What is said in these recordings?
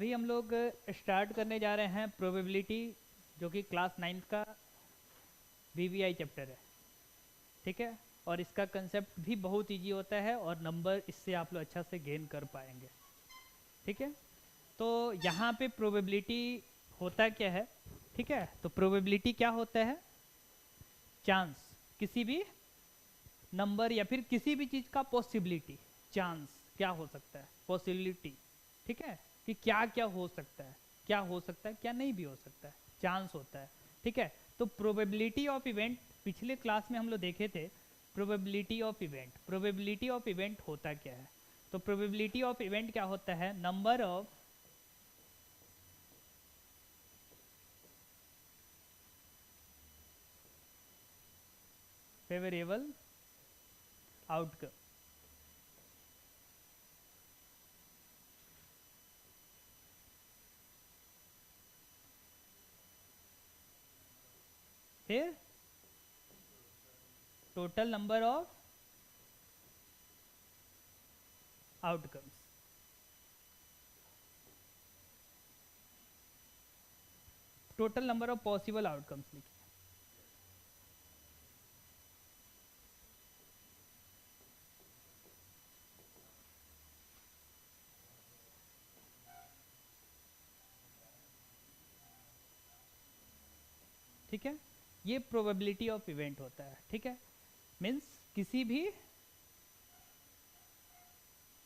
अभी हम लोग स्टार्ट करने जा रहे हैं प्रोबेबिलिटी, जो कि क्लास 9 का वीवीआई चैप्टर है। ठीक है, और इसका कंसेप्ट भी बहुत इजी होता है और नंबर इससे आप लोग अच्छा से गेन कर पाएंगे। ठीक है, तो यहाँ पे प्रोबेबिलिटी होता क्या है। ठीक है, तो प्रोबेबिलिटी क्या होता है? चांस, किसी भी नंबर या फिर किसी भी चीज़ का पॉसिबिलिटी। चांस क्या हो सकता है? पॉसिबिलिटी। ठीक है, कि क्या क्या हो सकता है, क्या हो सकता है, क्या नहीं भी हो सकता है, चांस होता है। ठीक है, तो प्रोबेबिलिटी ऑफ इवेंट पिछले क्लास में हम लोग देखे थे। Probability of event, probability of event होता क्या है? तो प्रोबेबिलिटी ऑफ इवेंट क्या होता है? Number of favourable outcome. फिर total number of outcomes. Total number of possible outcomes लिखिए। ठीक है, ये प्रोबेबिलिटी ऑफ इवेंट होता है। ठीक है, मीन्स किसी भी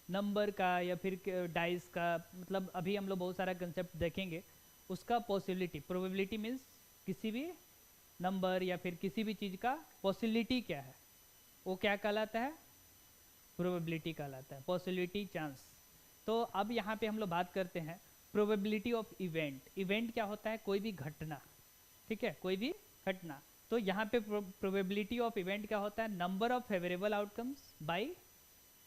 नंबर का या फिर डाइस का, मतलब अभी हम लोग बहुत सारा कंसेप्ट देखेंगे उसका पॉसिबिलिटी। प्रोबेबिलिटी मीन्स किसी भी नंबर या फिर किसी भी चीज़ का पॉसिबिलिटी क्या है, वो क्या कहलाता है? प्रोबेबिलिटी कहलाता है, पॉसिबिलिटी, चांस। तो अब यहाँ पे हम लोग बात करते हैं प्रोबेबिलिटी ऑफ इवेंट। इवेंट क्या होता है? कोई भी घटना। ठीक है, कोई भी घटना। तो यहाँ पे प्रोबेबिलिटी ऑफ इवेंट क्या होता है? Number of favourable outcomes by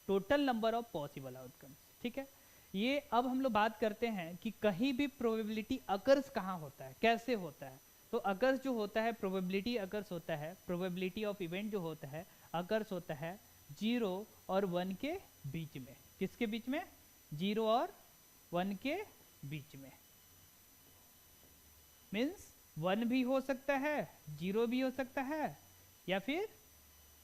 total number of possible outcomes. ठीक है, ये अब हम लोग बात करते हैं कि कहीं भी प्रोबेबिलिटी अकर्स कहाँ होता है, कैसे होता है। तो अकर्स जो होता है, प्रोबेबिलिटी अकर्स होता है, प्रोबेबिलिटी ऑफ इवेंट जो होता है अकर्स होता है 0 और 1 के बीच में। किसके बीच में? 0 और 1 के बीच में। मीन्स 1 भी हो सकता है, 0 भी हो सकता है, या फिर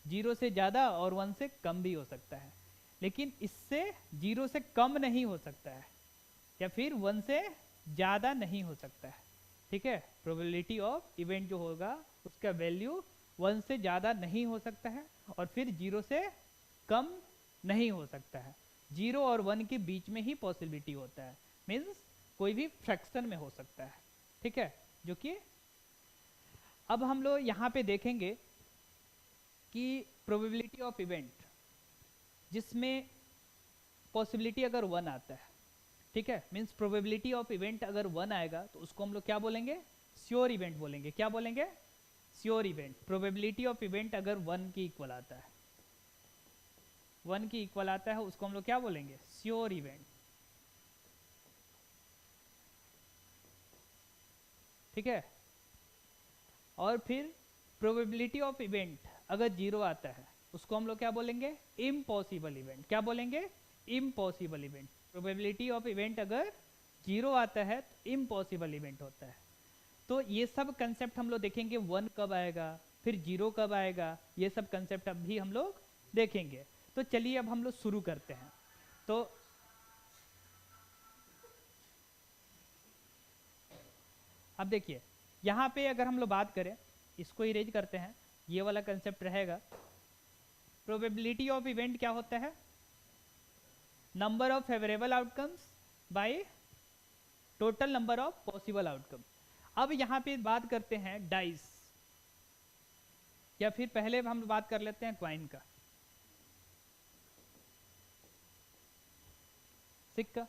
0 से ज़्यादा और 1 से कम भी हो सकता है। लेकिन इससे 0 से कम नहीं हो सकता है या फिर 1 से ज़्यादा नहीं हो सकता है। ठीक है, प्रोबेबिलिटी ऑफ इवेंट जो होगा उसका वैल्यू 1 से ज़्यादा नहीं हो सकता है और फिर 0 से कम नहीं हो सकता है। 0 और 1 के बीच में ही पॉसिबिलिटी होता है। मीन्स कोई भी फ्रैक्शन में हो सकता है। ठीक है, जो कि अब हम लोग यहाँ पे देखेंगे कि प्रोबेबिलिटी ऑफ इवेंट जिसमें पॉसिबिलिटी अगर 1 आता है, ठीक है, मीन्स प्रोबेबिलिटी ऑफ इवेंट अगर 1 आएगा तो उसको हम लोग क्या बोलेंगे? श्योर इवेंट बोलेंगे। क्या बोलेंगे? Sure event. Probability of event अगर 1 की इक्वल आता है, 1 की इक्वल आता है, उसको हम लोग क्या बोलेंगे? Sure event. ठीक है, और फिर प्रोबेबिलिटी ऑफ इवेंट अगर 0 आता है उसको हम लोग क्या बोलेंगे? Impossible event. क्या बोलेंगे? Impossible event. Probability of event अगर 0 आता है तो इम्पॉसिबल इवेंट होता है। तो ये सब कंसेप्ट हम लोग देखेंगे, 1 कब आएगा, फिर 0 कब आएगा, ये सब कंसेप्ट अब भी हम लोग देखेंगे। तो चलिए अब हम लोग शुरू करते हैं। तो अब देखिए, यहाँ पे अगर हम लोग बात करें, इसको इरेज करते हैं, ये वाला कंसेप्ट रहेगा। प्रोबेबिलिटी ऑफ इवेंट क्या होता है? Number of favourable outcomes by total number of possible outcome. अब यहाँ पे बात करते हैं डाइस, या फिर पहले हम बात कर लेते हैं क्वाइन का, सिक्का।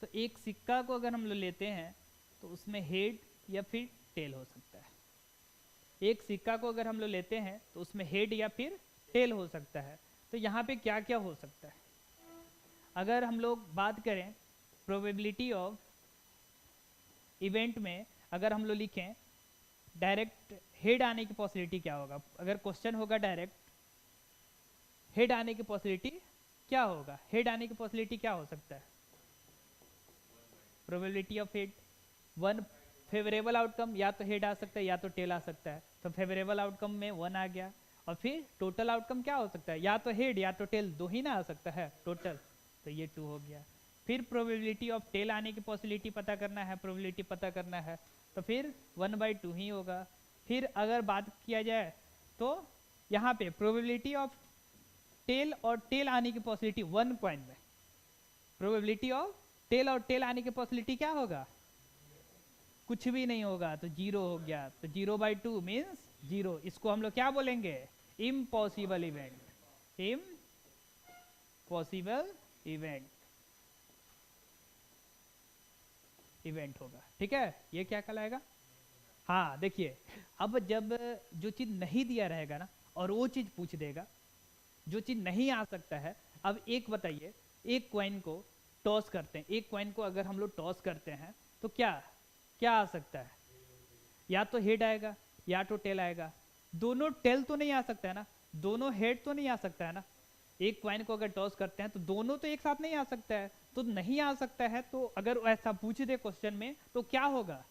तो एक सिक्का को अगर हम लोग लेते हैं तो उसमें हेड या फिर टेल हो सकता है। एक सिक्का को अगर हम लोग लेते हैं तो उसमें हेड या फिर टेल हो सकता है। तो यहाँ पे क्या क्या हो सकता है? अगर हम लोग बात करें प्रोबेबिलिटी ऑफ इवेंट में, अगर हम लोग लिखें डायरेक्ट हेड आने की पॉसिबिलिटी क्या होगा? अगर क्वेश्चन होगा डायरेक्ट हेड आने की पॉसिबिलिटी क्या होगा? हेड आने की पॉसिबिलिटी क्या हो सकता है? Probability of head, one favourable outcome, या तो हेड आ सकता है या तो टेल आ सकता है, तो फेवरेबल आउटकम में 1 आ गया। और फिर टोटल आउटकम क्या हो सकता है, या तो हेड या तो टेल, दो ही ना आ सकता है टोटल, तो ये 2 हो गया। फिर प्रोबेबिलिटी ऑफ टेल आने की पॉसिबिलिटी पता करना है, प्रोबेबिलिटी पता करना है, तो फिर 1/2 ही होगा। फिर अगर बात किया जाए तो यहाँ पे प्रोबेबिलिटी ऑफ टेल और टेल आने की पॉसिबिलिटी 1 कॉइन में, प्रोबेबिलिटी ऑफ टेल और टेल आने की पॉसिबिलिटी क्या होगा, कुछ भी नहीं होगा, तो 0 हो गया। तो 0/2 मीन्स 0। इसको हम लोग क्या बोलेंगे, इम्पॉसिबल इवेंट, इम्पॉसिबल इवेंट होगा। ठीक है, ये क्या कहलाएगा। हाँ देखिए, अब जब जो चीज नहीं दिया रहेगा ना और वो चीज पूछ देगा, जो चीज नहीं आ सकता है। अब एक बताइए, एक कॉइन को टॉस करते हैं, एक कॉइन को अगर हम लोग टॉस करते हैं तो क्या क्या आ सकता है, या तो हेड आएगा या तो टेल आएगा। दोनों टेल तो नहीं आ सकता है ना, दोनों हेड तो नहीं आ सकता है ना। एक कॉइन को अगर टॉस करते हैं तो दोनों तो एक साथ नहीं आ सकता है, तो नहीं आ सकता है। तो अगर ऐसा पूछ दे क्वेश्चन में तो क्या होगा,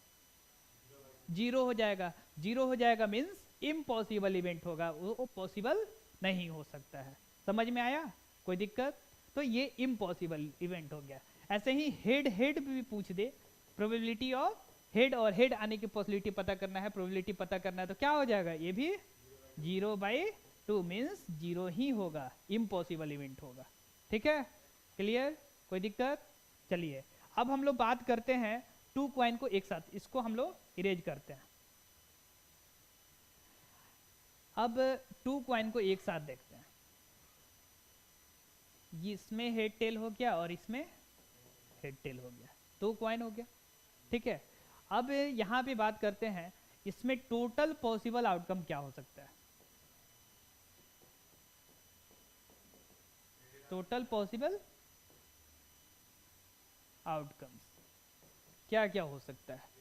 0 हो जाएगा। 0 हो जाएगा मीन्स इम्पॉसिबल इवेंट होगा, वो पॉसिबल नहीं हो सकता है। समझ में आया, कोई दिक्कत। तो ये इम्पॉसिबल इवेंट हो गया। ऐसे ही हेड हेड भी पूछ दे, प्रोबेबिलिटी ऑफ हेड और हेड आने की पॉसिबिलिटी पता करना है, प्रोबेबिलिटी पता करना है, तो क्या हो जाएगा, ये भी 0/2 मीन्स 0 ही होगा, इम्पॉसिबल इवेंट होगा। ठीक है, क्लियर, कोई दिक्कत। चलिए अब हम लोग बात करते हैं 2 कॉइन को एक साथ, इसको हम लोग इरेज करते हैं। अब 2 कॉइन को एक साथ देखते हैं, इसमें हेड टेल हो गया और इसमें हेड टेल हो गया, 2 कॉइन हो गया। ठीक है, अब यहां पे बात करते हैं इसमें टोटल पॉसिबल आउटकम क्या हो सकता है। टोटल पॉसिबल आउटकम्स क्या क्या हो सकता है।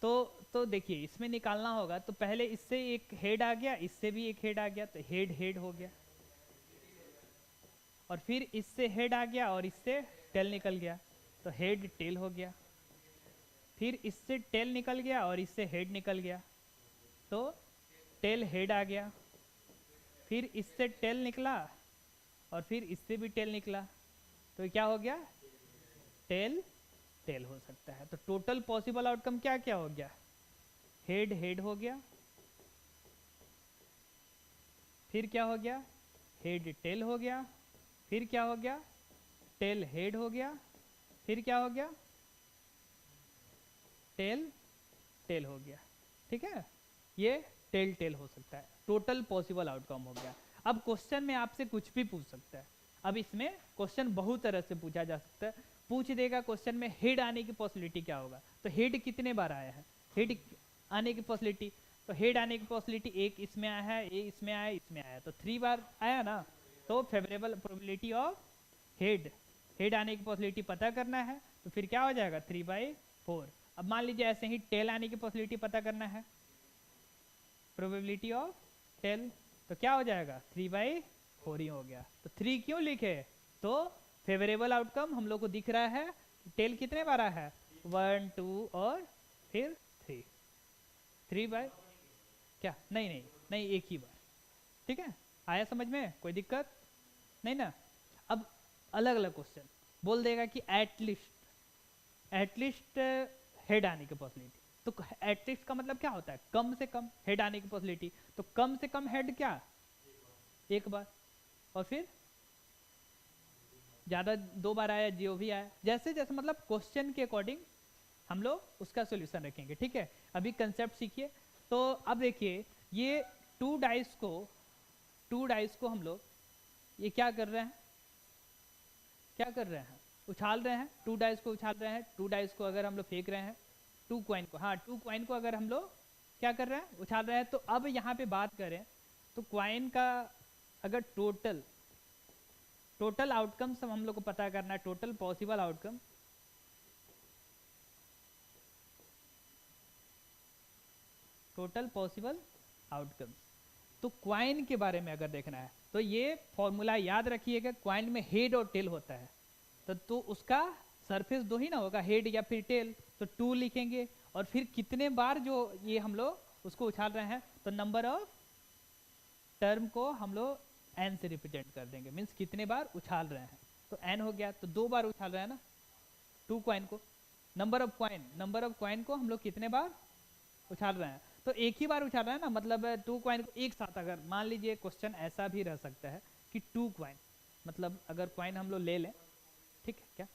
तो देखिए इसमें निकालना होगा, तो पहले इससे एक हेड आ गया, इससे भी एक हेड आ गया, तो हेड हेड हो गया। और फिर इससे हेड आ गया और इससे टेल निकल गया, तो हेड टेल हो गया। फिर इससे टेल निकल गया और इससे हेड निकल गया, तो टेल हेड आ गया। फिर इससे टेल निकला और फिर इससे भी टेल निकला, तो क्या हो गया, टेल टेल हो सकता है। तो टोटल पॉसिबल आउटकम क्या क्या हो गया, हेड हेड हो गया, फिर क्या हो गया, हेड टेल हो गया, फिर क्या हो गया, टेल हेड हो गया, फिर क्या हो गया, टेल टेल हो गया। ठीक है, ये टेल टेल हो सकता है, टोटल पॉसिबल आउटकम हो गया। अब क्वेश्चन में आपसे कुछ भी पूछ सकता है। अब इसमें क्वेश्चन बहुत तरह से पूछा जा सकता है। पूछ देगा क्वेश्चन में हेड आने की पॉसिबिलिटी क्या होगा, तो हेड कितने बार आया है, हेड आने की पॉसिबिलिटी, तो हेड आने की पॉसिबिलिटी एक इसमें आया है, ये इसमें आया, इसमें आया, तो 3 बार आया ना। तो favourable probability of head, head आने की पॉसिबिलिटी पता करना है, तो फिर क्या हो जाएगा 3/4। अब मान लीजिए ऐसे ही टेल आने की पॉसिबिलिटी पता करना है, प्रोबेबिलिटी ऑफ टेल, तो क्या हो जाएगा 3/4 ही हो गया। तो 3 क्यों लिखे, तो फेवरेबल आउटकम हम लोग को दिख रहा है, टेल कितने बार आया है, 1 2 और फिर 3, 3 बाय क्या, नहीं नहीं नहीं, एक ही बार। ठीक है, आया समझ में, कोई दिक्कत नहीं ना। अब अलग अलग क्वेश्चन बोल देगा कि एटलीस्ट हेड आने की पॉसिबिलिटी, तो एटलीस्ट का मतलब क्या होता है, कम से कम हेड आने की पॉसिबिलिटी, तो कम से कम हेड क्या, एक बार, और फिर ज्यादा 2 बार आया, जो भी आया, जैसे जैसे मतलब क्वेश्चन के अकॉर्डिंग हम लोग उसका सोल्यूशन रखेंगे। ठीक है, अभी कंसेप्ट सीखिए। तो अब देखिए ये 2 डाइस को हम लोग ये क्या कर रहे हैं, क्या कर रहे हैं, उछाल रहे हैं, 2 डाइस को उछाल रहे हैं। 2 डाइस को अगर हम लोग फेंक रहे हैं, 2 कॉइन को, हाँ 2 कॉइन को अगर हम लोग क्या कर रहे हैं, उछाल रहे हैं। तो अब यहाँ पे बात करें तो कॉइन का अगर टोटल आउटकम्स हम लोग को पता करना है, total possible outcome, total possible outcomes, तो क्वाइन के बारे में अगर देखना है तो ये फॉर्मूला याद रखिएगा, क्वाइन में हेड और टेल होता है, तो उसका सरफेस दो ही ना होगा, हेड या फिर टेल, तो 2 लिखेंगे और फिर कितने बार जो ये हम लोग उसको उछाल रहे हैं तो नंबर ऑफ टर्म को हम लोग एन से रिप्रेजेंट कर देंगे, मीन्स कितने बार उछाल रहे हैं तो एन हो गया, तो 2 बार उछाल रहे हैं ना 2 कॉइन को। नंबर ऑफ कॉइन को हम लोग कितने बार उछाल रहे हैं, तो एक ही बार उछाल रहे हैं ना, मतलब 2 कॉइन को एक साथ, अगर मान लीजिए क्वेश्चन ऐसा भी रह सकता है कि 2 कॉइन, मतलब अगर कॉइन हम लोग ले लें, ठीक है क्या,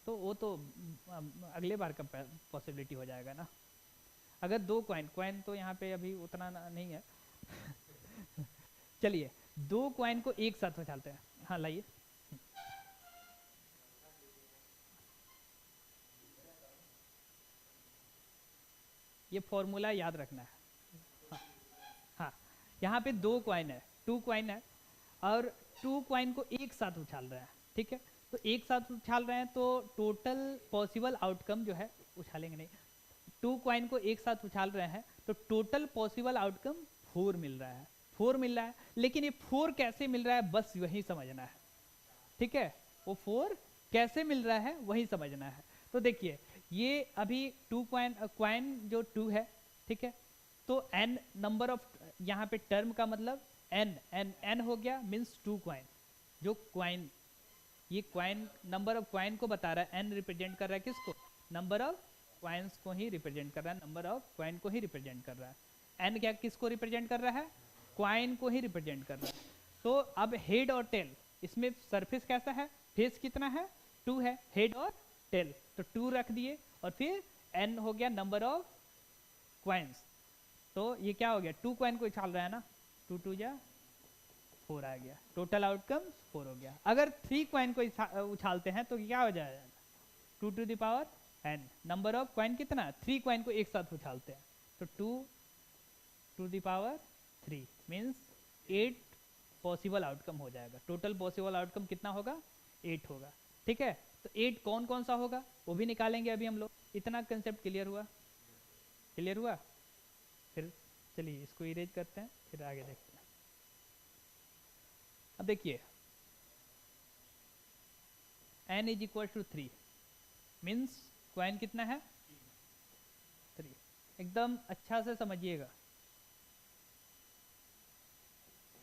तो वो तो अगले बार का पॉसिबिलिटी हो जाएगा ना। अगर 2 कॉइन तो यहाँ पे अभी उतना नहीं है चलिए 2 कॉइन को एक साथ उछालते हैं, हाँ लाइए। ये फॉर्मूला याद रखना है। हाँ, हाँ यहाँ पे 2 कॉइन है, 2 कॉइन है और 2 कॉइन को एक साथ उछाल रहे हैं, ठीक है, तो एक साथ उछाल रहे हैं तो टोटल पॉसिबल आउटकम जो है, उछालेंगे नहीं, 2 कॉइन को एक साथ उछाल रहे हैं तो टोटल पॉसिबल आउटकम 4 मिल रहा है, 4 मिल रहा है, लेकिन ये 4 कैसे मिल रहा है बस वही समझना है, ठीक है, वो 4 कैसे मिल रहा है वही समझना है। तो देखिए ये अभी 2 कॉइन जो 2 है, ठीक है, तो n नंबर ऑफ, यहाँ पे टर्म का मतलब n हो गया, मीन्स 2 कॉइन, जो कॉइन, ये कॉइन नंबर ऑफ कॉइन को बता रहा है, n रिप्रेजेंट कर रहा है किसको, नंबर ऑफ कॉइन्स को ही रिप्रेजेंट कर रहा है, नंबर ऑफ कॉइन को ही रिप्रेजेंट कर रहा है, n क्या किसको रिप्रेजेंट कर रहा है, कॉइन को ही रिप्रेजेंट कर रहा है। तो अब हेड और टेल, इसमें सरफेस कैसा है, फेस कितना है 2 है, हेड और टेल, तो 2 रख दिए और फिर n हो गया नंबर ऑफ कॉइन्स, तो ये क्या हो गया 2 कॉइन को उछाल रहा है ना, 2 2 जा 4 आ गया, टोटल आउटकम 4 हो गया। अगर 3 कॉइन को उछालते हैं तो क्या हो जाएगा 2 to the power n, number of coin कितना 3 कॉइन को एक साथ उछालते हैं तो 2 to the power 3 means 8 possible outcome हो जाएगा, टोटल पॉसिबल आउटकम कितना होगा 8 होगा, ठीक है, तो 8 कौन कौन सा होगा वो भी निकालेंगे अभी हम लोग। इतना कंसेप्ट क्लियर हुआ, क्लियर हुआ, फिर चलिए इसको इरेज करते हैं फिर आगे देखते हैं। अब देखिए n is equal to 3 means coin कितना है 3, एकदम अच्छा से समझिएगा,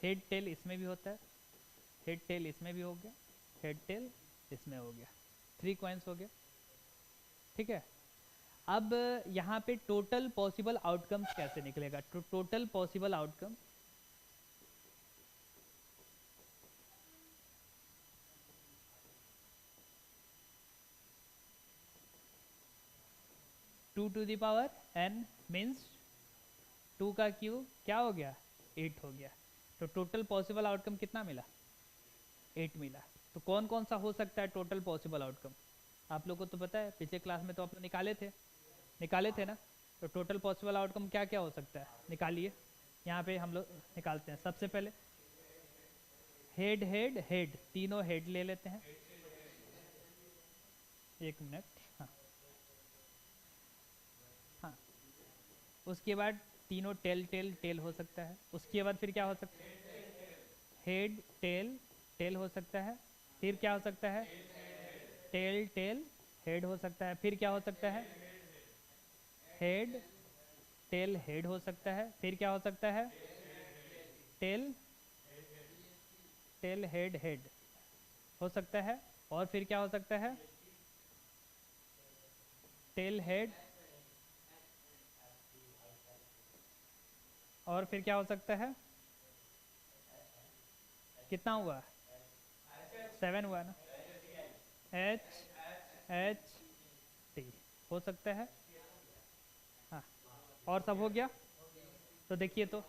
हेड टेल इसमें भी होता है, हेड टेल इसमें भी हो गया, हेड टेल इसमें हो गया, 3 कॉइन्स हो गया, ठीक है। अब यहाँ पे टोटल पॉसिबल आउटकम्स कैसे निकलेगा, total possible outcome two to the power n means 2 का क्यूब क्या हो गया 8 हो गया, तो टोटल पॉसिबल आउटकम कितना मिला 8 मिला। तो कौन कौन सा हो सकता है टोटल पॉसिबल आउटकम, आप लोग को तो पता है, पिछले क्लास में तो आप लोग निकाले थे ना, तो टोटल पॉसिबल आउटकम क्या क्या हो सकता है निकालिए, यहाँ पे हम लोग निकालते हैं। सबसे पहले हेड हेड हेड, तीनों हेड ले लेते हैं, एक मिनट, हाँ हाँ, उसके बाद तीनों टेल टेल टेल हो सकता है, उसके बाद फिर क्या हो सकता है हेड टेल टेल हो सकता है, फिर क्या हो सकता है टेल टेल हेड हो सकता है, फिर क्या हो सकता है हेड टेल हेड हो सकता है, फिर क्या हो सकता है टेल टेल हेड हेड हो सकता है, और फिर क्या हो सकता है टेल हेड, और फिर क्या हो सकता है, कितना हुआ 7 हुआ ना, एच एच टी हो सकता है, हाँ और सब हो गया। तो देखिए तो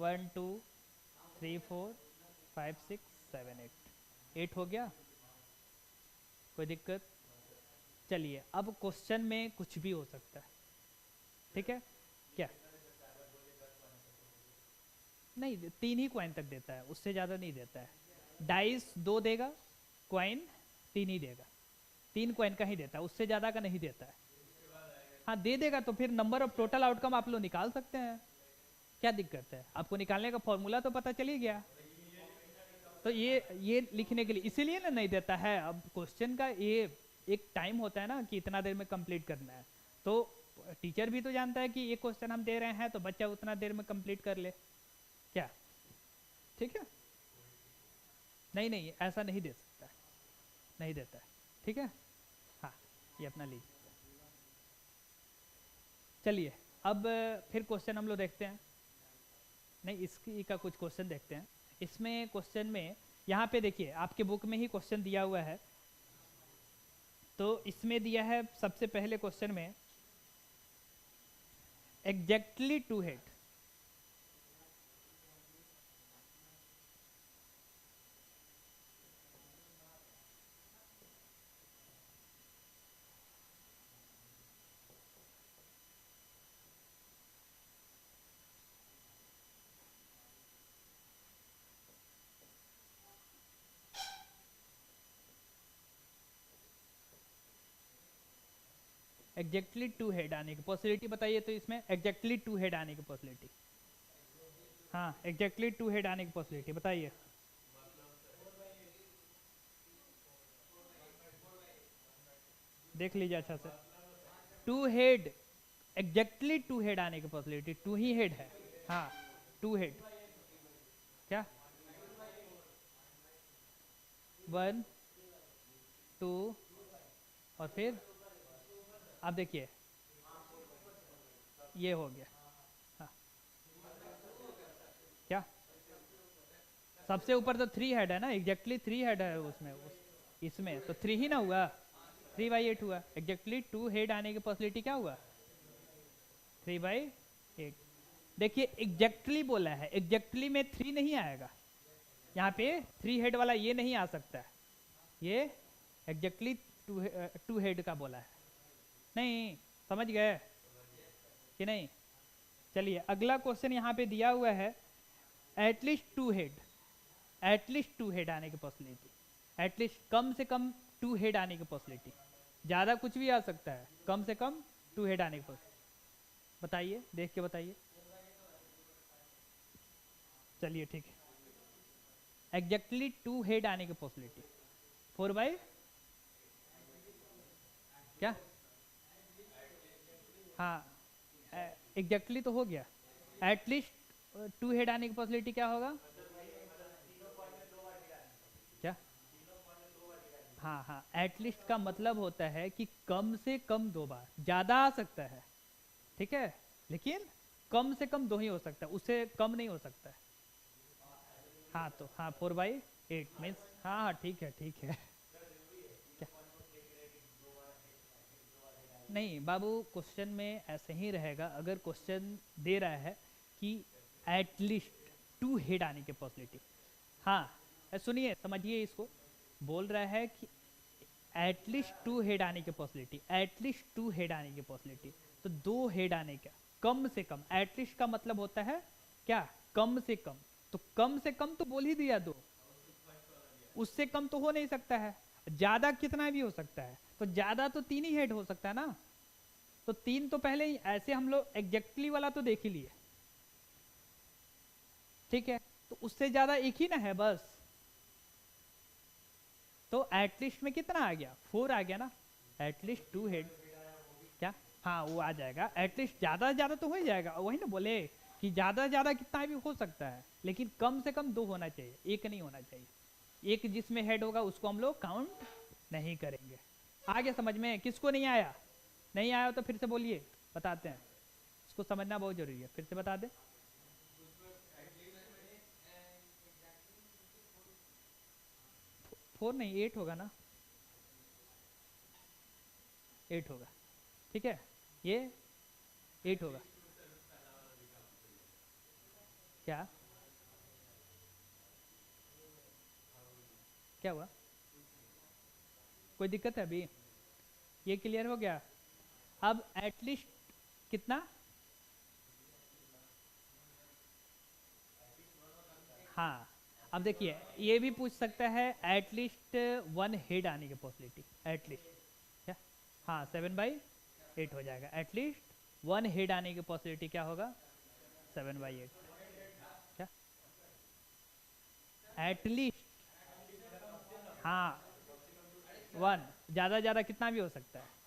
1 2 3 4 5 6 7 8 हो गया, कोई दिक्कत। चलिए अब क्वेश्चन में कुछ भी हो सकता है, ठीक है, क्या नहीं 3 ही कॉइन तक देता है, उससे ज़्यादा नहीं देता है, डाइस 2 देगा, कॉइन 3 ही देगा, 3 कॉइन का ही देता है, उससे ज़्यादा का नहीं देता है। हाँ दे देगा तो फिर नंबर ऑफ टोटल आउटकम आप लोग निकाल सकते हैं, क्या दिक्कत है, आपको निकालने का फॉर्मूला तो पता चल ही गया। तो ये लिखने के लिए इसीलिए ना नहीं देता है। अब क्वेश्चन का ये एक टाइम होता है ना कि इतना देर में कंप्लीट करना है, तो टीचर भी तो जानता है कि ये क्वेश्चन हम दे रहे हैं तो बच्चा उतना देर में कंप्लीट कर ले क्या। ठीक है, नहीं नहीं ऐसा नहीं दे सकता है, नहीं देता है। ठीक है, हाँ ये अपना लीजिए। चलिए अब फिर क्वेश्चन हम लोग देखते हैं, नहीं इसकी का कुछ क्वेश्चन देखते हैं। इसमें क्वेश्चन में यहाँ पे देखिए आपके बुक में ही क्वेश्चन दिया हुआ है, तो इसमें दिया है सबसे पहले क्वेश्चन में exactly two head. Exactly two head आने की पॉसिबिलिटी बताइए, तो इसमें एग्जैक्टली टू हेड आने की पॉसिबिलिटी, हाँ एग्जैक्टली टू हेड आने की पॉसिबिलिटी बताइए। देख लीजिए अच्छा से, two head, exactly two head आने की पॉसिबिलिटी, टू ही हेड है, हाँ टू हेड क्या, 1 2 और फिर आप देखिए ये हो गया, हाँ क्या सबसे ऊपर तो 3 हेड है ना, एग्जैक्टली 3 हेड है उसमें इसमें तो 3 ही ना हुआ, 3/8 हुआ। एग्जैक्टली 2 हेड आने की पॉसिबिलिटी क्या हुआ, 3/8। देखिए एग्जैक्टली बोला है, एग्जैक्टली में 3 नहीं आएगा, यहाँ पे 3 हेड वाला ये नहीं आ सकता है, ये एग्जैक्टली टू हेड का बोला है। नहीं समझ गए कि नहीं। चलिए अगला क्वेश्चन यहाँ पे दिया हुआ है at least to head, at least to head आने की पॉसिबिलिटी, एटलीस्ट कम से कम 2 हेड आने की पॉसिबिलिटी, ज़्यादा कुछ भी आ सकता है, कम से कम 2 हेड आने की पॉसिबिलिटी बताइए, देख के बताइए। चलिए ठीक है, एग्जैक्टली 2 हेड आने की पॉसिबिलिटी 4/, क्या हाँ एग्जैक्टली तो हो गया, एटलीस्ट 2 हेड आने की पॉसिबिलिटी क्या होगा, क्या हाँ हाँ एटलीस्ट का मतलब होता है कि कम से कम 2 बार, ज़्यादा आ सकता है ठीक है, लेकिन कम से कम 2 ही हो सकता है, उससे कम नहीं हो सकता है। हाँ तो हाँ 4/8 मीन्स हाँ हाँ ठीक है ठीक है। क्या नहीं बाबू क्वेश्चन में ऐसे ही रहेगा, अगर क्वेश्चन दे रहा है कि एटलीस्ट 2 हेड आने की पॉसिबिलिटी, हाँ सुनिए समझिए इसको, बोल रहा है कि एटलीस्ट 2 हेड आने की पॉसिबिलिटी, एटलीस्ट 2 हेड आने की पॉसिबिलिटी, तो 2 हेड आने का कम से कम, एटलीस्ट का मतलब होता है क्या कम से कम, तो कम से कम तो बोल ही दिया 2, उससे कम तो हो नहीं सकता है, ज्यादा कितना भी हो सकता है, तो ज्यादा तो 3 ही हेड हो सकता है ना, तो 3 तो पहले ही ऐसे हम लोग एग्जैक्टली वाला तो देख ही लिए ठीक है, तो उससे ज्यादा एक ही ना है बस, तो एटलीस्ट में कितना आ गया 4 आ गया ना, एटलीस्ट 2 हेड क्या, हाँ वो आ जाएगा, एटलीस्ट ज्यादा से ज्यादा तो हो ही जाएगा, वही ना बोले कि ज्यादा से ज्यादा कितना भी हो सकता है, लेकिन कम से कम 2 होना चाहिए, एक नहीं होना चाहिए, एक जिसमें हेड होगा उसको हम लोग काउंट नहीं करेंगे। आगे समझ में, किसको नहीं आया, नहीं आया तो फिर से बोलिए बताते हैं, इसको समझना बहुत जरूरी है, फिर से बता दे। 4 नहीं 8 होगा ना, 8 होगा ठीक है, ये 8 होगा, क्या क्या हुआ, कोई दिक्कत है अभी, ये क्लियर हो गया। अब एटलीस्ट कितना, हाँ अब देखिए ये भी पूछ सकता है एटलीस्ट 1 हेड आने की पॉसिबिलिटी, एटलीस्ट क्या हाँ 7/8 हो जाएगा, एटलीस्ट 1 हेड आने की पॉसिबिलिटी क्या होगा 7/8 क्या, एटलीस्ट हाँ 1, ज़्यादा ज़्यादा कितना भी हो सकता है।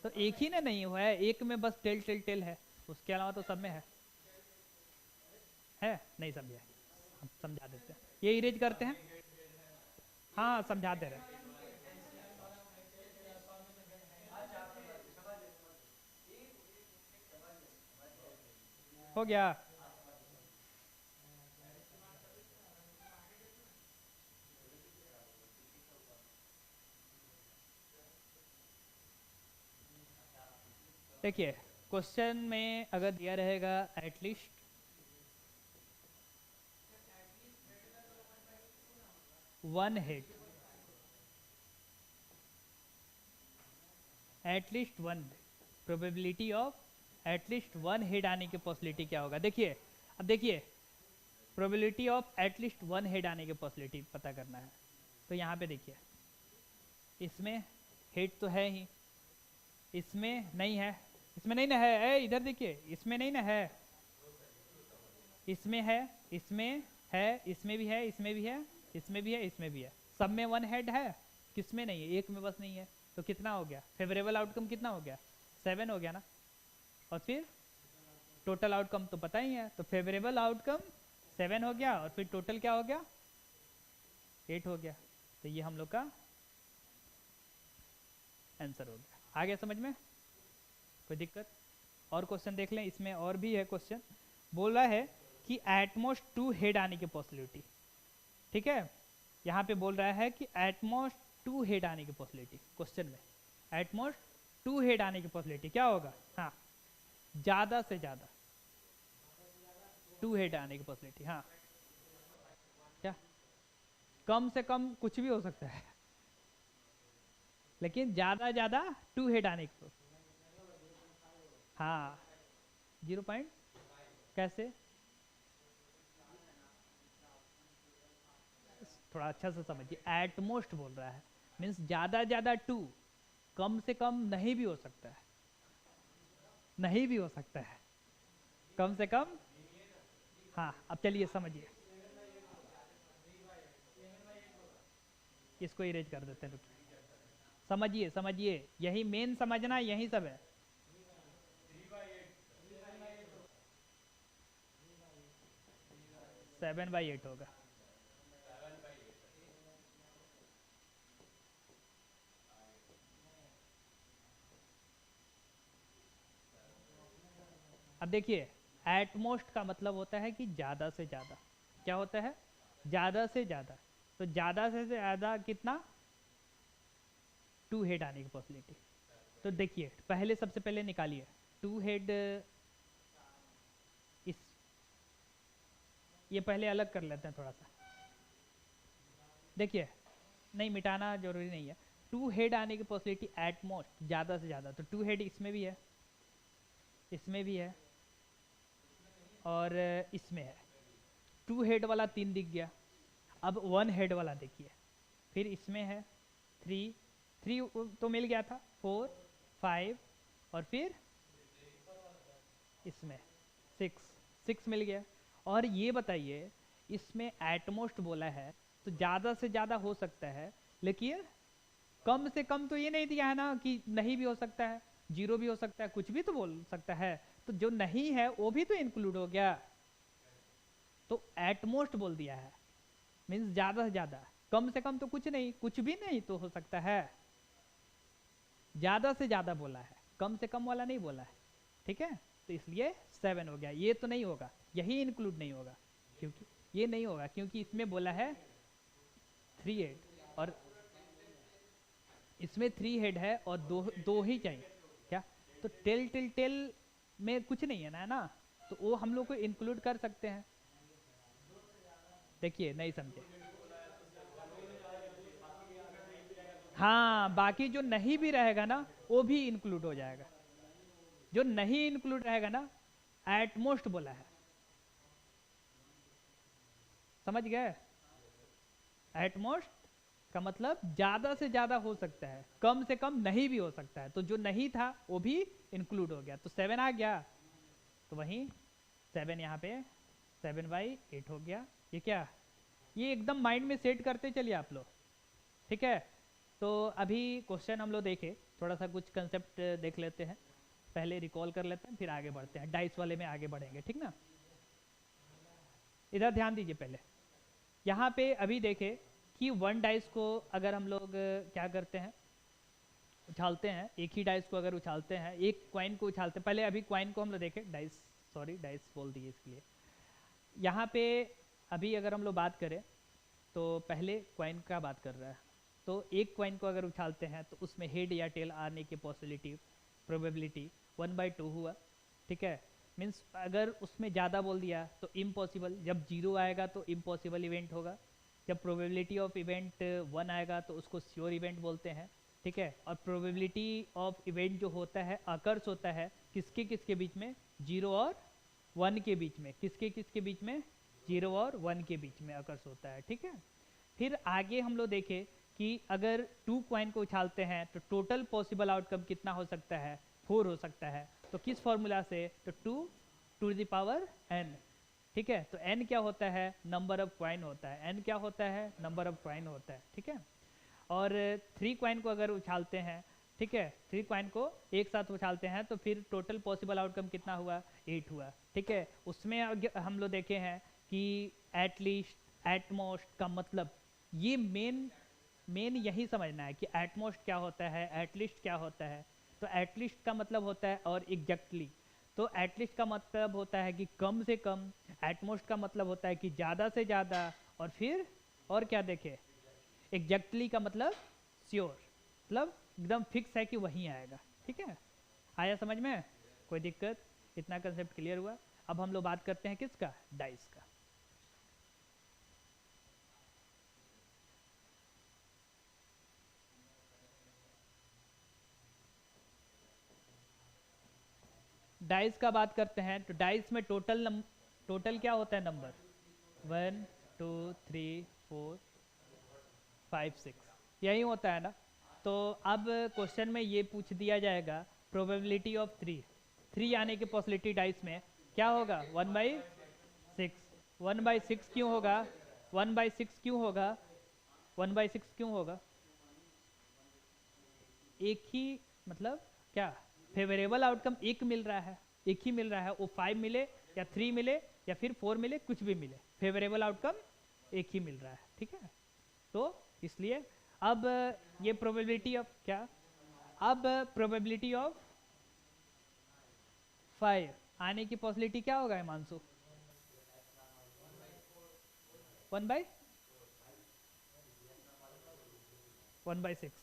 तो एक ही ने नहीं हुआ है, एक में बस टेल टेल टेल है, उसके अलावा तो सब में है नहीं समझे, हम समझा देते हैं, ये इरेज करते हैं। हाँ समझा दे रहे हैं। हो गया। देखिए क्वेश्चन में अगर दिया रहेगा at least one head, at least one, probability of at least one head आने की पॉसिबिलिटी क्या होगा। देखिए अब देखिए probability of at least one head आने की पॉसिबिलिटी पता करना है। तो यहाँ पे देखिए इसमें हेड तो है ही, इसमें नहीं है, इसमें नहीं ना है, इधर देखिए इसमें नहीं ना है, इसमें है, इसमें है, इसमें भी है, इसमें भी है, इसमें भी है, इसमें भी है, सब में वन हेड है, किसमें नहीं है, एक में बस नहीं है। तो कितना हो गया, फेवरेबल आउटकम कितना हो गया, 7 हो गया ना। और फिर टोटल आउटकम तो पता ही है, तो फेवरेबल आउटकम 7 हो गया और फिर टोटल क्या हो गया 8 हो गया। तो ये हम लोग का आंसर हो गया। आ गया समझ में, कोई दिक्कत। और क्वेश्चन देख लें, इसमें और भी है क्वेश्चन, बोला है कि एटमोस्ट 2 हेड आने की पॉसिबिलिटी, ठीक है, यहाँ पे बोल रहा है कि एटमोस्ट 2 हेड आने की पॉसिबिलिटी, क्वेश्चन में एटमोस्ट 2 हेड आने की पॉसिबिलिटी क्या होगा। हाँ ज्यादा से ज्यादा 2 हेड आने की पॉसिबिलिटी, हाँ क्या, कम से कम कुछ भी हो सकता है, लेकिन ज्यादा ज्यादा 2 हेड आने की, हाँ 0 पॉइंट कैसे, थोड़ा अच्छा से समझिए, एटमोस्ट बोल रहा है मीन्स ज्यादा ज्यादा 2, कम से कम नहीं भी हो सकता है, नहीं भी हो सकता है, कम से कम। हाँ अब चलिए समझिए, इसको इरेज कर देते हैं, रुकिए, समझिए समझिए, यही मेन समझना, यही सब है। 7/8 होगा। अब देखिए एटमोस्ट का मतलब होता है कि ज़्यादा से ज़्यादा, क्या होता है, ज़्यादा से ज़्यादा, तो ज़्यादा से ज़्यादा कितना, 2 हेड आने की पॉसिबिलिटी। तो देखिए पहले सबसे पहले निकालिए 2 हेड, इस ये पहले अलग कर लेते हैं थोड़ा सा, देखिए नहीं मिटाना जरूरी नहीं है, 2 हेड आने की पॉसिबिलिटी एटमोस्ट ज़्यादा से ज़्यादा, तो 2 हेड इसमें भी है, इसमें भी है, और इसमें है, 2 हेड वाला 3 दिख गया। अब 1 हेड वाला देखिए, फिर इसमें है 3, 3 तो मिल गया था, 4, 5 और फिर इसमें 6, 6 मिल गया। और ये बताइए इसमें एटमोस्ट बोला है तो ज़्यादा से ज़्यादा हो सकता है, लेकिन कम से कम तो ये नहीं दिया है ना कि नहीं भी हो सकता है, 0 भी हो सकता है, कुछ भी तो बोल सकता है, तो जो नहीं है वो भी तो इंक्लूड हो गया, तो एटमोस्ट बोल दिया है मीन्स ज़्यादा से ज़्यादा, कम से कम तो कुछ नहीं, कुछ भी नहीं तो हो सकता है, ज़्यादा से ज़्यादा बोला है, कम से कम वाला नहीं बोला है, ठीक है। तो इसलिए 7 हो गया, ये तो नहीं होगा, यही इंक्लूड नहीं होगा, क्योंकि ये नहीं होगा क्योंकि इसमें बोला है 3 हेड, और इसमें 3 हेड है और दो दो ही चाहिए, क्या, तो टेल टिल टेल में कुछ नहीं है ना, तो वो हम लोग को इंक्लूड कर सकते हैं। देखिए नहीं समझे, हाँ बाकी जो नहीं भी रहेगा ना वो भी इंक्लूड हो जाएगा, जो नहीं इंक्लूड रहेगा ना एटमोस्ट बोला है, समझ गए, एटमोस्ट का मतलब ज्यादा से ज्यादा हो सकता है, कम से कम नहीं भी हो सकता है, तो जो नहीं था वो भी इंक्लूड हो गया, तो 7 आ गया, तो वहीं 7 यहाँ पे 7/8 हो गया। ये क्या, ये एकदम माइंड में सेट करते चलिए आप लोग, ठीक है। तो अभी क्वेश्चन हम लोग देखे, थोड़ा सा कुछ कंसेप्ट देख लेते हैं, पहले रिकॉल कर लेते हैं, फिर आगे बढ़ते हैं, डाइस वाले में आगे बढ़ेंगे, ठीक ना। इधर ध्यान दीजिए पहले। यहाँ पे अभी देखे कि वन डाइस को अगर हम लोग क्या करते हैं, उछालते हैं, एक ही डाइस को अगर उछालते हैं, एक क्वाइन को उछालते हैं, पहले अभी क्वाइन को हम लोग देखें, डाइस, सॉरी डाइस बोल दिए इसके लिए। यहाँ पे अभी अगर हम लोग बात करें तो पहले क्वाइन का बात कर रहा है, तो एक क्वाइन को अगर उछालते हैं तो उसमें हेड या टेल आने की पॉसिबिलिटी, प्रोबेबिलिटी 1/2 हुआ, ठीक है। मीन्स अगर उसमें ज़्यादा बोल दिया तो इम्पॉसिबल, जब जीरो आएगा तो इम्पॉसिबल इवेंट होगा, जब प्रोबेबिलिटी ऑफ इवेंट 1 आएगा तो उसको श्योर इवेंट बोलते हैं, ठीक है। और प्रोबेबिलिटी ऑफ इवेंट जो होता है अकर्स होता है किसके किसके बीच में, 0 और 1 के बीच में, किसके किसके बीच में, 0 और 1 के बीच में अकर्स होता है, ठीक है। फिर आगे हम लोग देखें कि अगर 2 क्वाइन को उछालते हैं तो टोटल पॉसिबल आउटकम कितना हो सकता है, 4 हो सकता है। तो किस फॉर्मूला से, तो 2 टू द पावर n, ठीक है। तो n क्या होता है, नंबर ऑफ क्वाइन होता है, n क्या होता है, नंबर ऑफ क्वाइन होता है, ठीक है। और 3 क्वाइन को अगर उछालते हैं, ठीक है, 3 क्वाइन को एक साथ उछालते हैं तो फिर टोटल पॉसिबल आउटकम कितना हुआ, 8 हुआ, ठीक है। उसमें हम लोग देखे हैं कि एटलीस्ट, एटमोस्ट का मतलब, ये मेन यही समझना है कि एटमोस्ट क्या होता है, एटलीस्ट क्या होता है। तो एटलीस्ट का मतलब होता है और एग्जैक्टली, तो एटलीस्ट का मतलब होता है कि कम से कम, एटमोस्ट का मतलब होता है कि ज़्यादा से ज़्यादा, और फिर और क्या देखे, एग्जैक्टली का मतलब श्योर, मतलब एकदम फिक्स है कि वहीं आएगा, ठीक है। आया समझ में, कोई दिक्कत, इतना कंसेप्ट क्लियर हुआ। अब हम लोग बात करते हैं किसका, डाइस का। डाइस का बात करते हैं तो डाइस में टोटल क्या होता है नंबर, 1 2 3 4 5 6, यही होता है ना। तो अब क्वेश्चन में ये पूछ दिया जाएगा प्रोबेबिलिटी ऑफ 3 आने की पॉसिबिलिटी डाइस में क्या होगा, 1/6। 1/6 क्यों होगा, 1/6 क्यों होगा, 1/6 क्यों होगा, एक ही, मतलब क्या, फेवरेबल आउटकम एक मिल रहा है, एक ही मिल रहा है, वो 5 मिले या 3 मिले या फिर 4 मिले, कुछ भी मिले, फेवरेबल आउटकम एक ही मिल रहा है, ठीक है। तो इसलिए अब ये प्रोबेबिलिटी ऑफ क्या, अब प्रोबेबिलिटी ऑफ 5 आने की पॉसिबिलिटी क्या होगा हिमांशु, 1/6,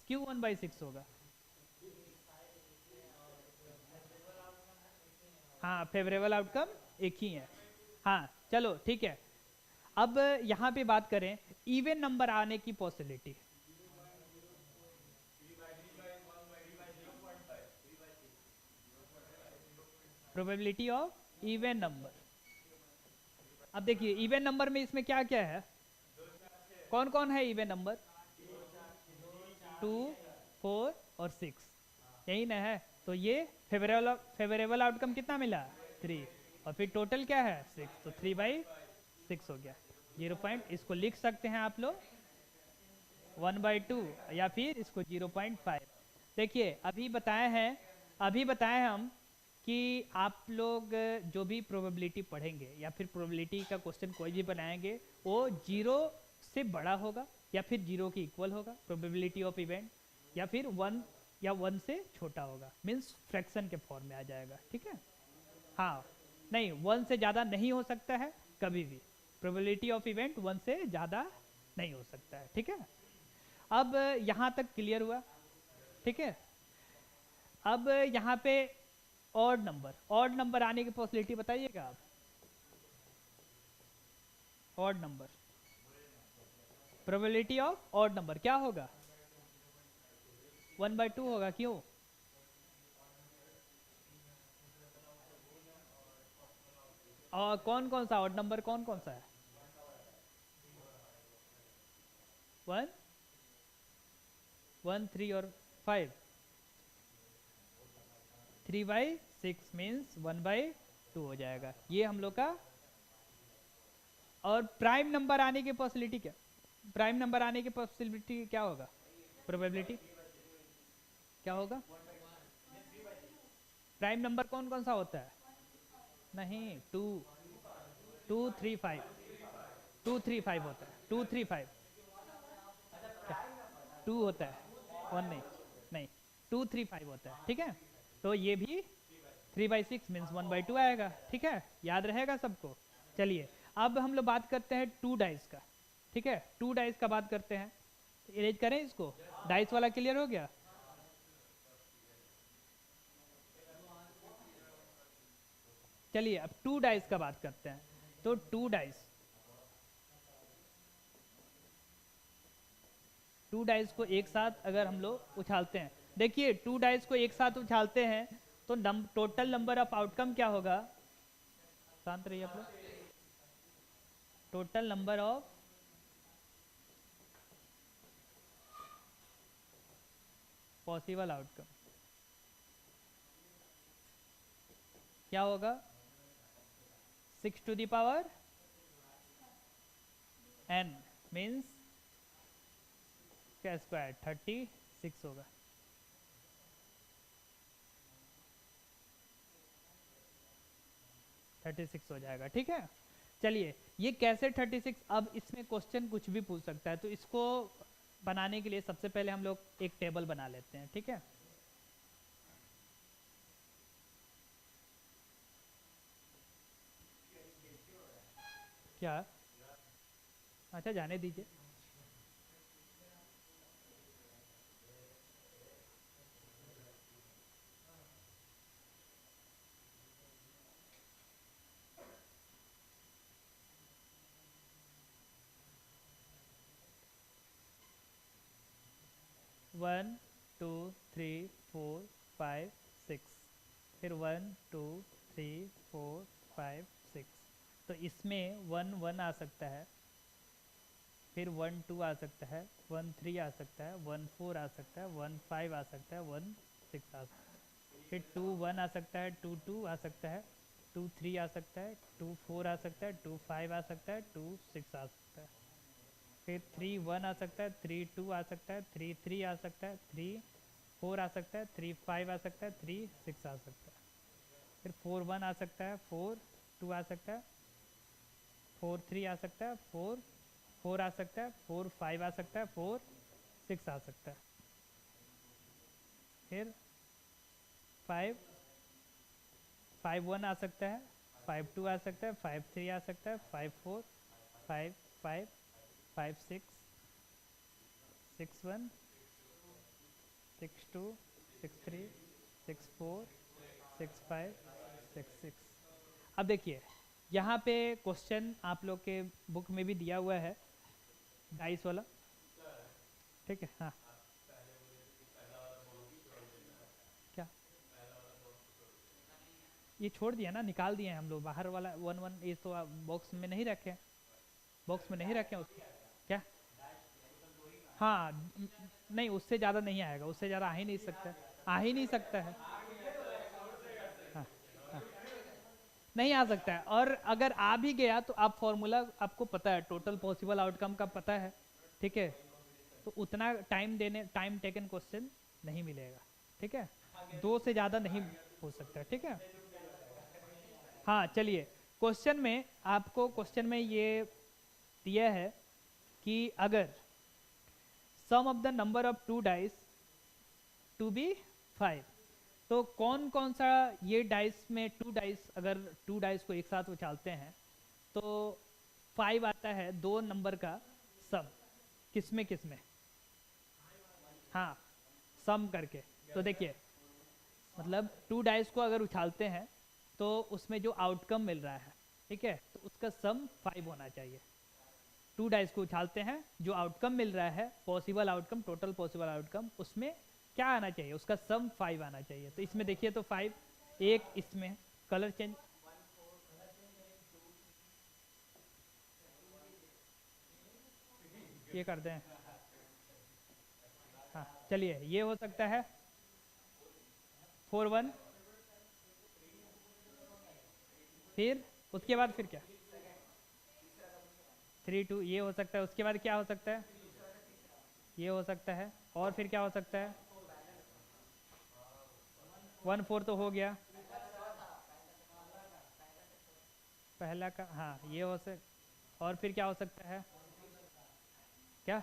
क्यों 1/6 होगा, हाँ फेवरेबल आउटकम एक ही है, हाँ चलो ठीक है। अब यहाँ पे बात करें इवन नंबर आने की possibility, probability of even number. अब देखिए इवन नंबर में इसमें क्या क्या है, कौन कौन है इवन नंबर, 2 4 और 6, यही ना है। तो ये फेवरेबल आउटकम कितना मिला, 3, और फिर टोटल क्या है 6, तो 3/6 हो गया, 0 इसको लिख सकते हैं आप लोग 1/2, या फिर इसको 0.5। देखिए अभी बताए हम कि आप लोग जो भी प्रोबेबिलिटी पढ़ेंगे या फिर प्रोबेबिलिटी का क्वेश्चन कोई भी बनाएंगे वो 0 से बड़ा होगा या फिर 0 के इक्वल होगा प्रोबेबिलिटी ऑफ इवेंट, या फिर 1 या 1 से छोटा होगा, मीन्स फ्रैक्शन के फॉर्म में आ जाएगा, ठीक है। हाँ, नहीं 1 से ज़्यादा नहीं हो सकता है कभी भी, प्रोबेबिलिटी ऑफ इवेंट 1 से ज़्यादा नहीं हो सकता है, ठीक है। अब यहाँ तक क्लियर हुआ, ठीक है। अब यहाँ पे ऑड नंबर आने की पॉसिबिलिटी बताइएगा आप, odd number, probability of odd number क्या होगा, 1/2 होगा, क्यों, और कौन कौन सा ऑड नंबर, कौन कौन सा है, 1 1 3 और 5, 3/6 मीन्स 1/2 हो जाएगा, ये हम लोग का। और प्राइम नंबर आने की पॉसिबिलिटी क्या, प्राइम नंबर आने की पॉसिबिलिटी क्या होगा, प्रोबेबिलिटी क्या होगा? प्राइम नंबर कौन कौन सा होता है? नहीं, 2 2 3 5, 2 3 5 होता है, 2 3 5 2 होता है, 1 नहीं, नहीं 2 3 5 होता है, ठीक है। तो ये भी 3/6 मीन्स 1/2 आएगा, ठीक है, याद रहेगा सबको। चलिए अब हम लोग बात करते हैं 2 डाइस का, ठीक है, 2 डाइस का बात करते हैं। इरेज करें इसको, डाइस वाला क्लियर हो गया। चलिए अब 2 डाइस का बात करते हैं। तो 2 डाइस को एक साथ अगर हम लोग उछालते हैं, देखिए 2 डाइस को एक साथ उछालते हैं तो टोटल नंबर ऑफ आउटकम क्या होगा? शांत रहिए आप लोग। Total number of possible outcome क्या होगा? 6 to the power n means क्या स्क्वायर 36 होगा। थर्टी सिक्स हो जाएगा, ठीक है। चलिए ये कैसे 36, अब इसमें क्वेश्चन कुछ भी पूछ सकता है, तो इसको बनाने के लिए सबसे पहले हम लोग एक टेबल बना लेते हैं, ठीक है। क्या? अच्छा जाने दीजिए। One two three four five six, फिर 1 2 3 4 5 6, तो इसमें 1 1 आ सकता है, फिर 1 2 आ सकता है, 1 3 आ सकता है, 1 4 आ सकता है, 1 5 आ सकता है, 1 6 आ सकता है, फिर 2 1 आ सकता है, 2 2 आ सकता है, 2 3 आ सकता है, 2 4 आ सकता है, 2 5 आ सकता है, 2 6 आ सकता है, फिर 3 1 आ सकता है, 3 2 आ सकता है, 3 3 आ सकता है, 3 4 आ सकता है, 3 5 आ सकता है, 3 6 आ सकता है, फिर 4 1 आ सकता है, 4 2 आ सकता है, 4 3 आ सकता है, 4 4 आ सकता है, 4 5 आ सकता है, 4 6 आ सकता है, फिर 5 1 आ सकता है, 5 2 आ सकता है, 5 3 आ सकता है, 5 4 5 5 5 6 6 1 6 2 6 3 6 4 6 5 6 6। अब देखिए यहाँ पे क्वेश्चन आप लोग के बुक में भी दिया हुआ है, डाइस वाला, ठीक है। हाँ क्या? ये छोड़ दिया ना, निकाल दिए हैं हम लोग, बाहर वाला 1 1 ये तो बॉक्स में नहीं रखे, बॉक्स में नहीं रखे उसको। क्या? हाँ नहीं उससे ज़्यादा नहीं आएगा, उससे ज़्यादा आ ही नहीं सकता है, आ ही नहीं सकता है। हाँ हाँ नहीं आ सकता है, और अगर आ भी गया तो आप फॉर्मूला आपको पता है, टोटल पॉसिबल आउटकम का पता है, ठीक है, तो उतना टाइम टेकन क्वेश्चन नहीं मिलेगा, ठीक है, 2 से ज़्यादा नहीं हो सकता, ठीक है। हाँ चलिए, क्वेश्चन में आपको क्वेश्चन में ये दिया है कि अगर sum of the number of 2 dice to be 5, तो कौन कौन सा ये डाइस में 2 डाइस, अगर 2 डाइस को एक साथ उछालते हैं तो 5 आता है, 2 नंबर का सम, किसमें किसमें? हाँ सम करके, तो देखिए मतलब 2 डाइस को अगर उछालते हैं तो उसमें जो आउटकम मिल रहा है, ठीक है, तो उसका सम 5 होना चाहिए। 2 डाइस को उछालते हैं, जो आउटकम मिल रहा है possible outcome, total possible outcome, उसमें क्या आना चाहिए? उसका सम 5 आना चाहिए। तो इसमें देखिए तो 5, एक इसमें कलर चेंज, ये करते हैं। हाँ चलिए ये हो सकता है 4 1, फिर उसके बाद फिर क्या? 3 2 ये हो सकता है। उसके बाद क्या हो सकता है? ये हो सकता है। और फिर क्या हो सकता है? 1 4 तो हो गया पहला का। हाँ ये हो सकता। और फिर क्या हो सकता है? क्या?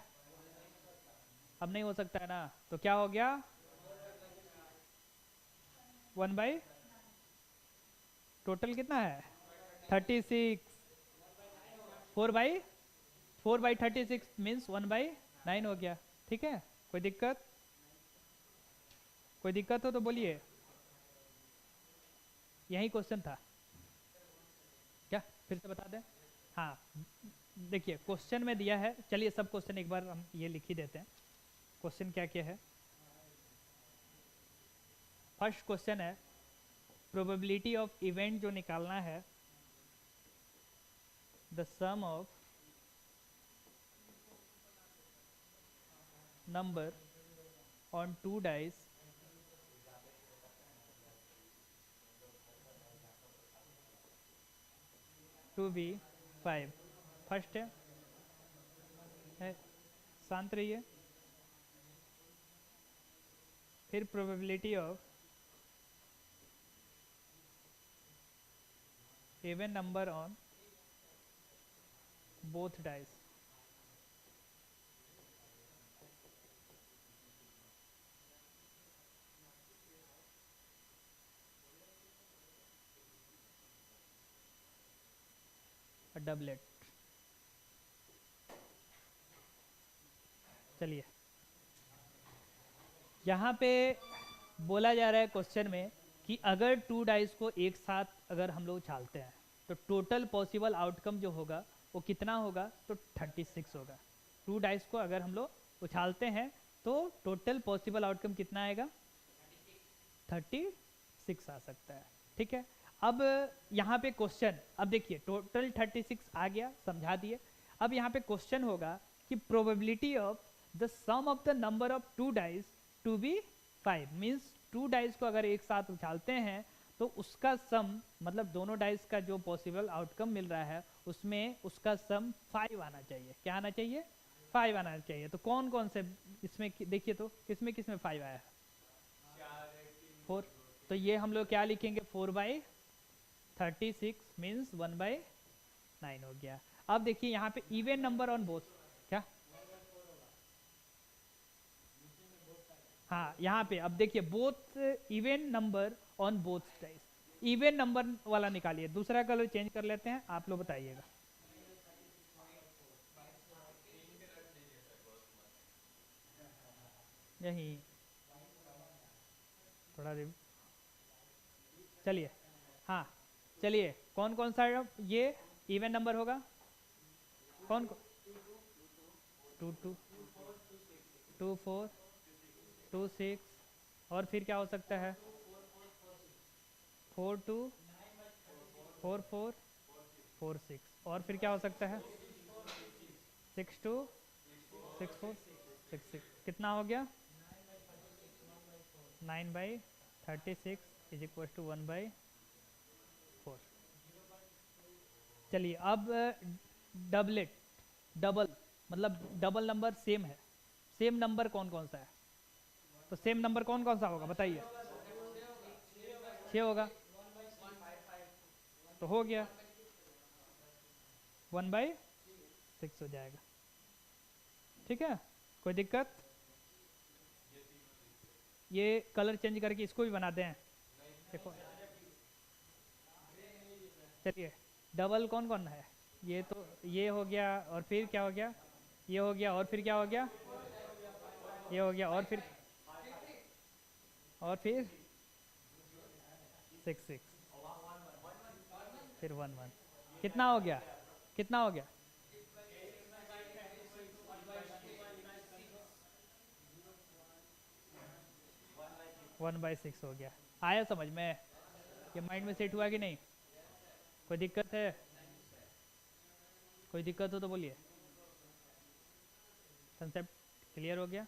अब नहीं हो सकता है ना, तो क्या हो गया? 1 बाई टोटल कितना है? 36। 4/36 मीन्स 1/9 हो गया। ठीक है, कोई दिक्कत? कोई दिक्कत हो तो बोलिए। यही क्वेश्चन था क्या? फिर से बता दें। हाँ देखिए क्वेश्चन में दिया है, चलिए सब क्वेश्चन एक बार हम ये लिख ही देते हैं। क्वेश्चन क्या क्या है? फर्स्ट क्वेश्चन है प्रोबेबिलिटी ऑफ इवेंट जो निकालना है, the sum of number on 2 dice to be 5। First है शांत रहिए। फिर probability of even number on both dice. Doublet. चलिए यहाँ पे बोला जा रहा है क्वेश्चन में कि अगर 2 डाइस को एक साथ अगर हम लोग उछालते हैं तो टोटल पॉसिबल आउटकम जो होगा वो कितना होगा? तो 36 होगा। 2 डाइस को अगर हम लोग उछालते हैं तो टोटल पॉसिबल आउटकम कितना आएगा? 36 आ सकता है। ठीक है, अब यहाँ पे क्वेश्चन, अब देखिए टोटल 36 आ गया, समझा दिए। अब यहाँ पे क्वेश्चन होगा कि probability of the sum of the number of 2 dice to be 5 means 2 dice को अगर एक साथ उछालते हैं तो उसका सम, मतलब दोनों डाइस का जो पॉसिबल आउटकम मिल रहा है उसमें उसका सम 5 आना चाहिए। क्या आना चाहिए? 5 आना चाहिए। तो कौन कौन से इसमें देखिए तो किसमें किसमें 5 आया है? 4। तो ये हम लोग क्या लिखेंगे? 4/36 मीन्स 1/9 हो गया। अब देखिए यहाँ पे इवन नंबर ऑन बोथ। क्या? हाँ यहाँ पे अब देखिए both even number on both dice. Even number वाला निकालिए, दूसरा कलर चेंज कर लेते हैं, आप लोग बताइएगा। यही थोड़ा चलिए। हाँ चलिए, कौन कौन सा ये इवन नंबर होगा? कौन? 2 2 2 4 2 6। और फिर क्या हो सकता है? 4 2 4 4 4 6। और फिर क्या हो सकता है? 6 2 6 4 6 6। कितना हो गया? 9/36 इज इक्वल टू 1/4। चलिए अब डबलेट, डबल मतलब डबल नंबर सेम है। सेम नंबर कौन कौन सा है? तो सेम नंबर कौन कौन सा होगा बताइए? 6 होगा। तो हो गया 1/6 हो जाएगा। ठीक है, कोई दिक्कत? ये कलर चेंज करके इसको भी बनाते हैं। देखो चलिए, डबल कौन कौन है? ये तो ये हो गया, और फिर क्या हो गया? ये हो गया, और फिर क्या हो गया? ये हो गया, और फिर 6 6, फिर 1 1। कितना हो गया? कितना हो गया? 1/6 हो गया। आया समझ में? ये माइंड में सेट हुआ कि नहीं? कोई दिक्कत है? कोई दिक्कत हो तो बोलिए। कंसेप्ट क्लियर हो गया?